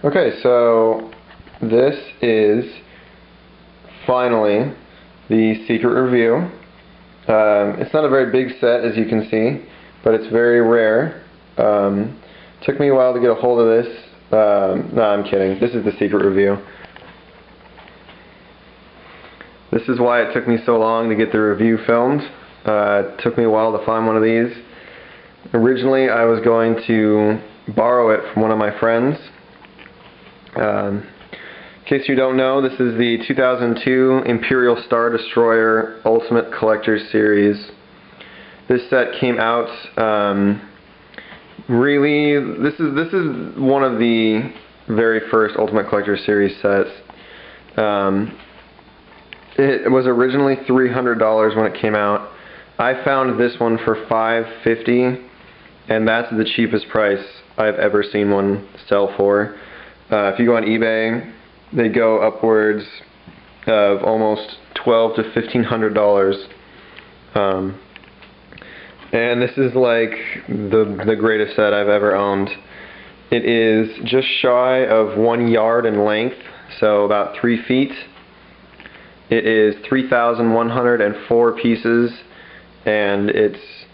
Okay, so this is finally the secret review. It's not a very big set, as you can see, but it's very rare. Took me a while to get a hold of this. No, I'm kidding. This is the secret review. This is why it took me so long to get the review filmed. It took me a while to find one of these. Originally, I was going to borrow it from one of my friends. In case you don't know, this is the 2002 Imperial Star Destroyer Ultimate Collector's Series. This set came out, this is one of the very first Ultimate Collector's Series sets. It was originally $300 when it came out. I found this one for $550, and that's the cheapest price I've ever seen one sell for. If you go on eBay, they go upwards of almost $1,200 to $1,500. And this is like the greatest set I've ever owned. It is just shy of 1 yard in length, so about 3 feet. It is 3,104 pieces, and it's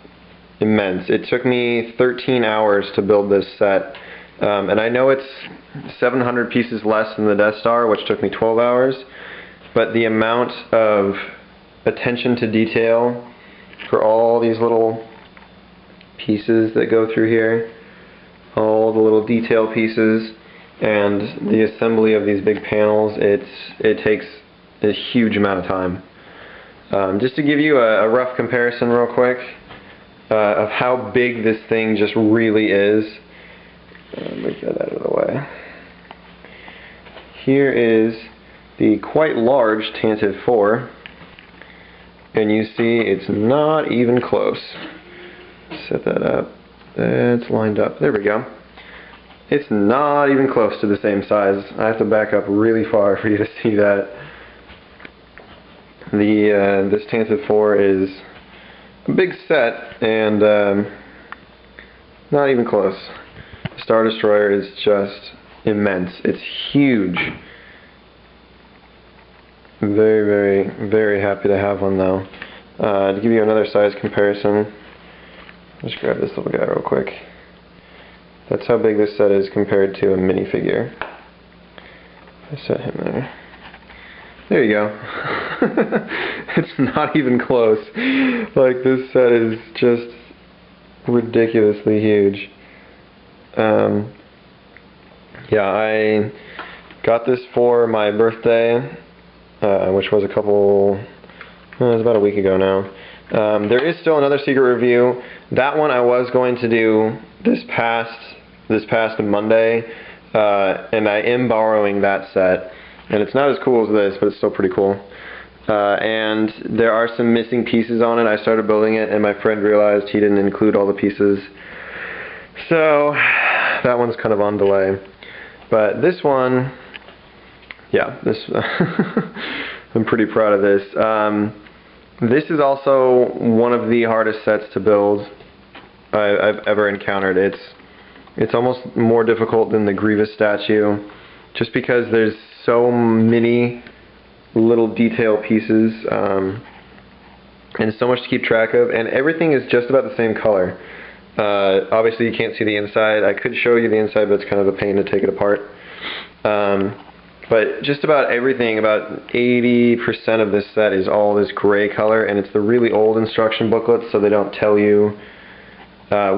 immense. It took me 13 hours to build this set. And I know it's 700 pieces less than the Death Star, which took me 12 hours, but the amount of attention to detail for all these little pieces that go through here, all the little detail pieces, and the assembly of these big panels, it takes a huge amount of time. Just to give you a rough comparison real quick of how big this thing just really is. Move that out of the way. Here is the quite large Tantive 4, and you see it's not even close. Set that up. It's lined up. There we go. It's not even close to the same size. I have to back up really far for you to see that. This Tantive 4 is a big set, and not even close. Star Destroyer is just immense. It's huge. Very, very, very happy to have one though. To give you another size comparison, just grab this little guy real quick. That's how big this set is compared to a minifigure. I set him there. There you go. It's not even close. Like, this set is just ridiculously huge. Yeah, I got this for my birthday, which was it was about a week ago now. There is still another secret review. That one I was going to do this past Monday, and I am borrowing that set. And it's not as cool as this, but it's still pretty cool. And there are some missing pieces on it. I started building it, and my friend realized he didn't include all the pieces. So that one's kind of on delay. But this one, yeah, I'm pretty proud of this. This is also one of the hardest sets to build I've ever encountered. It's almost more difficult than the Grievous statue, just because there's so many little detail pieces and so much to keep track of, and everything is just about the same color. Obviously you can't see the inside. I could show you the inside, but it's kind of a pain to take it apart. But just about everything, about 80% of this set is all this gray color, and it's the really old instruction booklets, so they don't tell you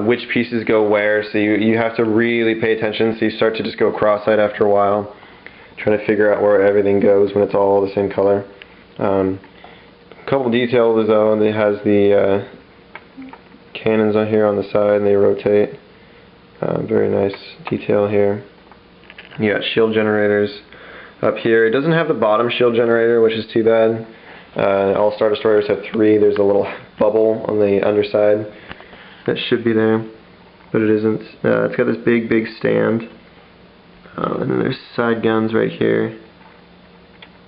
which pieces go where, so you have to really pay attention, so you start to just go cross-eyed after a while, trying to figure out where everything goes when it's all the same color. A couple details though, it has the cannons on here on the side, and they rotate. Very nice detail here. You got shield generators up here. It doesn't have the bottom shield generator, which is too bad. All Star Destroyers have 3. There's a little bubble on the underside that should be there, but it isn't. It's got this big stand. And then there's side guns right here,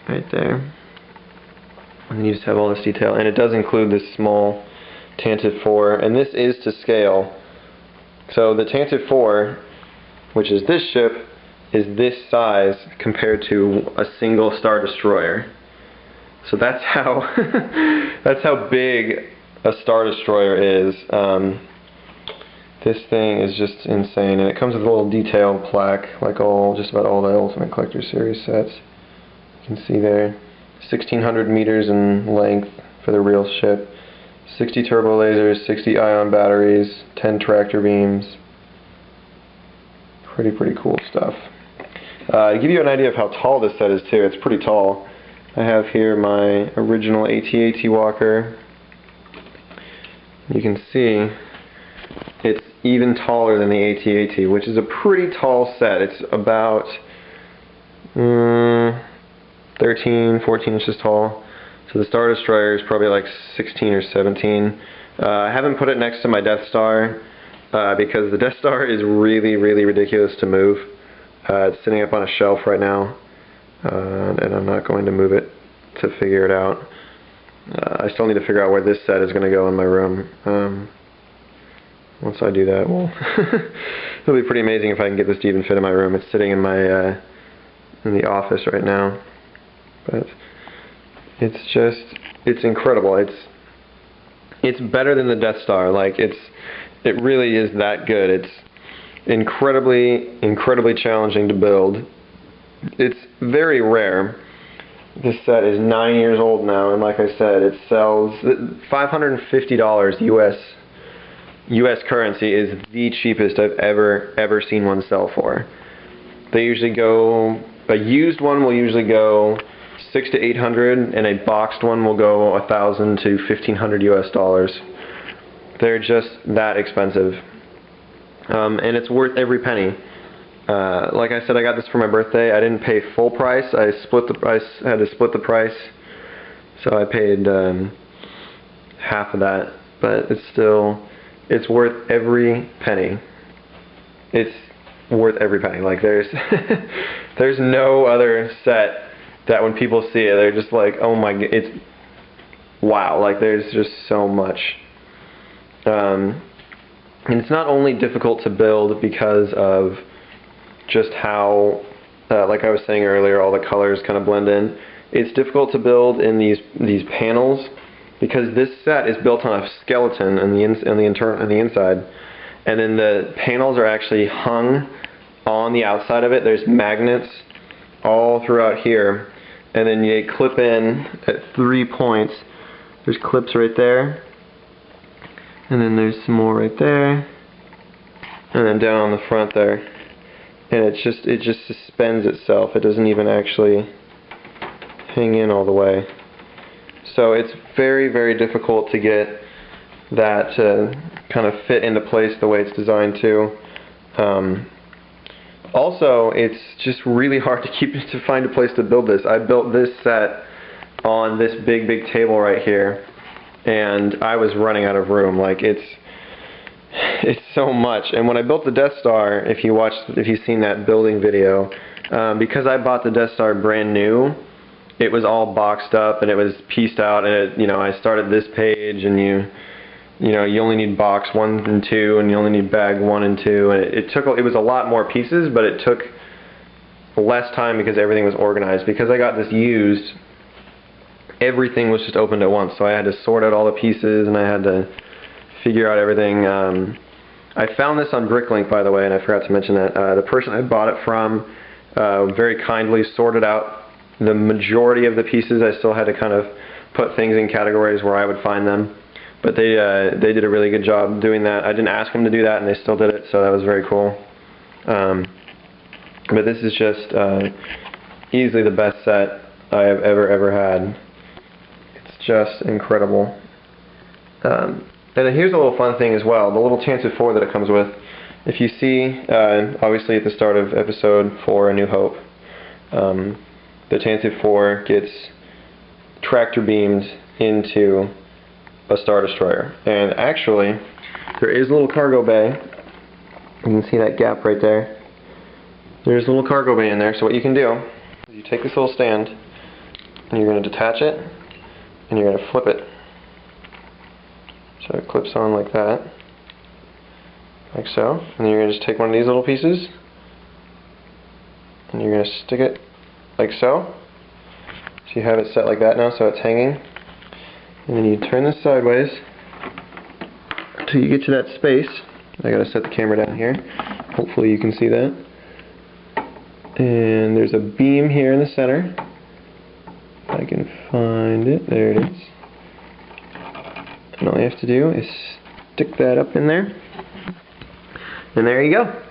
right there. And then you just have all this detail, and it does include this small Tantive 4, and this is to scale. So the Tantive 4, which is this ship, is this size compared to a single Star Destroyer. So that's how that's how big a Star Destroyer is. This thing is just insane, and it comes with a little detailed plaque, like just about all the Ultimate Collector Series sets. You can see there, 1,600 meters in length for the real ship, 60 turbo lasers, 60 ion batteries, 10 tractor beams. Pretty cool stuff. To give you an idea of how tall this set is too, it's pretty tall. I have here my original AT-AT walker. You can see it's even taller than the AT-AT, which is a pretty tall set. It's about 13, 14 inches tall. So the Star Destroyer is probably like 16 or 17. I haven't put it next to my Death Star because the Death Star is really ridiculous to move. It's sitting up on a shelf right now, and I'm not going to move it to figure it out. I still need to figure out where this set is going to go in my room. Once I do that, well, it'll be pretty amazing if I can get this to even fit in my room. It's sitting in my in the office right now, but it's incredible. It's better than the Death Star. Like it really is that good. It's incredibly challenging to build. It's very rare. This set is 9 years old now, and like I said, it sells $550 US currency is the cheapest I've ever seen one sell for. They usually go, a used one will usually go $600 to $800, and a boxed one will go $1,000 to $1,500 US dollars. They're just that expensive, and it's worth every penny. Like I said, I got this for my birthday. I didn't pay full price. I split the price. I had to split the price, so I paid half of that. But it's worth every penny. It's worth every penny. Like there's there's no other set that when people see it, they're just like, oh my god, it's wow. Like there's just so much. And it's not only difficult to build because of just how, like I was saying earlier, all the colors kind of blend in. It's difficult to build in these panels because this set is built on a skeleton on the inside, and then the panels are actually hung on the outside of it. There's magnets all throughout here, and then you clip in at 3 points. There's clips right there, and then there's some more right there, and then down on the front there. And it just suspends itself. It doesn't even actually hang in all the way. So it's very difficult to get that to kind of fit into place the way it's designed to. Also, it's just really hard to find a place to build this. I built this set on this big table right here, and I was running out of room. Like it's so much. And when I built the Death Star, if you've seen that building video, because I bought the Death Star brand new, it was all boxed up and it was pieced out, and I started this page, and you only need box 1 and 2, and you only need bag 1 and 2, and it was a lot more pieces, but it took less time because everything was organized. Because I got this used, everything was just opened at once, so I had to sort out all the pieces, and I had to figure out everything. I found this on Bricklink, by the way, and I forgot to mention that. The person I bought it from very kindly sorted out the majority of the pieces. I still had to kind of put things in categories where I would find them, but they did a really good job doing that. I didn't ask them to do that, and they still did it, so that was very cool. But this is just easily the best set I have ever had. It's just incredible. And then here's a little fun thing as well, the little Tantive 4 that it comes with. If you see, obviously at the start of episode 4, A New Hope, the Tantive 4 gets tractor beamed into a Star Destroyer. And actually, there is a little cargo bay. You can see that gap right there. There's a little cargo bay in there, so what you can do is you take this little stand, and you're going to detach it, and you're going to flip it. So it clips on like that, like so, and then you're going to just take one of these little pieces, and you're going to stick it like so. So you have it set like that now, so it's hanging. And then you turn this sideways until you get to that space. I gotta set the camera down here. Hopefully you can see that. And there's a beam here in the center. If I can find it. There it is. And all you have to do is stick that up in there. And there you go.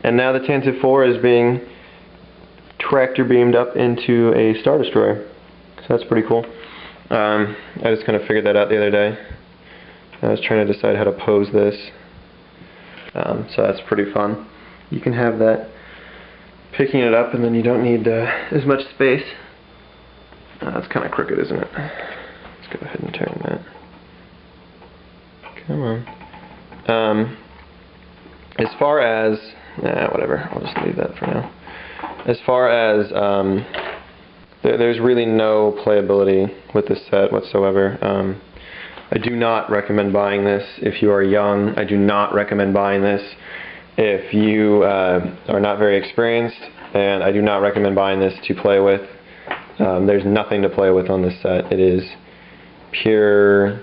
And now the Tantive 4 is being tractor beamed up into a Star Destroyer. So that's pretty cool. I just kind of figured that out the other day. I was trying to decide how to pose this. So that's pretty fun. You can have that picking it up, and then you don't need as much space. That's kind of crooked, isn't it? Let's go ahead and turn that. Come on. As far as whatever, I'll just leave that for now. As far as there's really no playability with this set whatsoever. I do not recommend buying this if you are young. I do not recommend buying this if you are not very experienced, and I do not recommend buying this to play with. There's nothing to play with on this set. It is pure.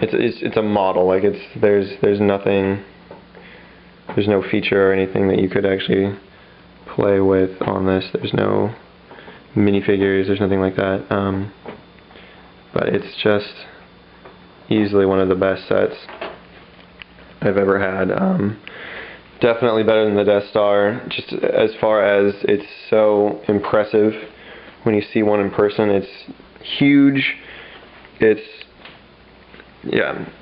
It's a model. Like there's nothing. There's no feature or anything that you could actually play with on this. There's no minifigures. There's nothing like that. But it's just easily one of the best sets I've ever had. Definitely better than the Death Star, just as far as it's so impressive when you see one in person. It's huge. It's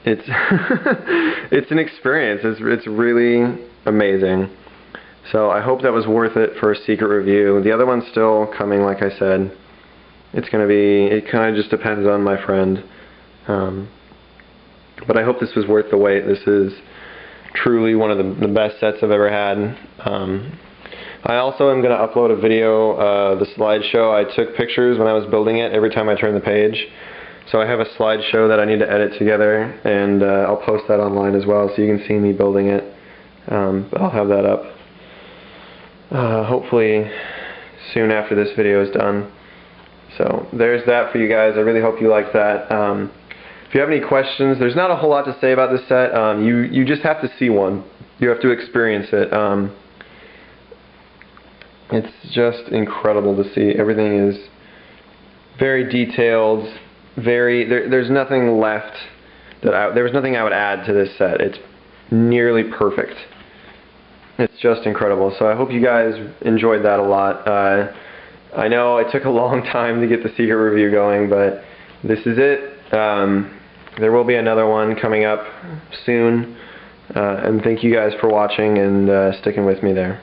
it's an experience. It's really amazing. So I hope that was worth it for a secret review. The other one's still coming, like I said. It's gonna be, it kind of just depends on my friend. But I hope this was worth the wait. This is truly one of the best sets I've ever had. I also am going to upload a video, the slideshow. I took pictures when I was building it every time I turned the page. So I have a slideshow that I need to edit together, and I'll post that online as well so you can see me building it. But I'll have that up hopefully soon after this video is done. So there's that for you guys. I really hope you like that. If you have any questions, there's not a whole lot to say about this set. You just have to see one. You have to experience it. It's just incredible to see. Everything is very detailed. There's nothing left there was nothing I would add to this set. It's nearly perfect. It's just incredible. So I hope you guys enjoyed that a lot. I know it took a long time to get the secret review going, but this is it. There will be another one coming up soon, and thank you guys for watching and sticking with me there.